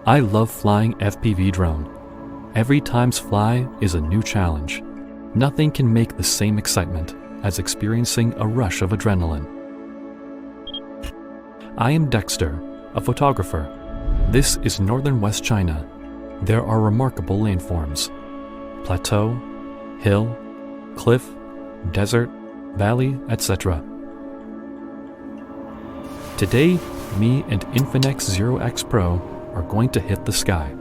I love flying FPV drone. Every time's fly is a new challenge. Nothing can make the same excitement as experiencing a rush of adrenaline. I am Dexter, a photographer. This is northern West China. There are remarkable landforms: plateau, hill, cliff, desert, valley, etc. Today, me and InfinixZeroX Pro are going to hit the sky.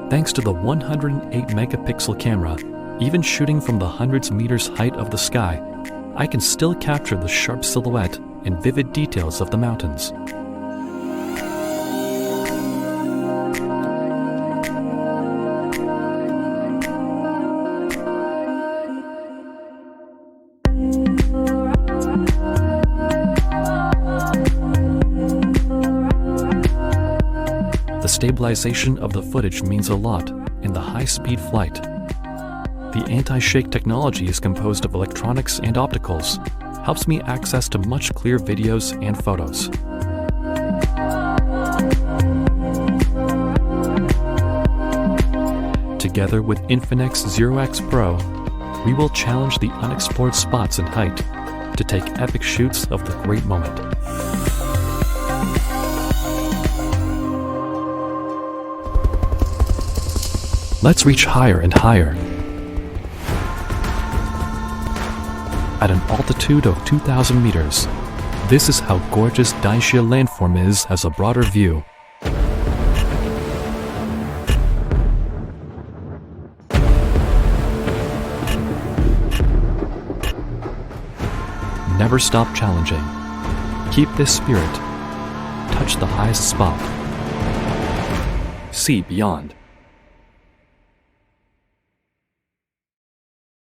Thanks to the 108 megapixel camera, even shooting from the hundreds of meters height of the sky, I can still capture the sharp silhouette and vivid details of the mountains. The stabilization of the footage means a lot in the high-speed flight. The anti-shake technology is composed of electronics and opticals, helps me access to much clearer videos and photos. Together with InfinixZeroX Pro, we will challenge the unexplored spots in height to take epic shoots of the great moment. Let's reach higher and higher. At an altitude of 2,000 meters, this is how gorgeous Daixia landform is as a broader view. Never stop challenging. Keep this spirit. Touch the highest spot. See beyond.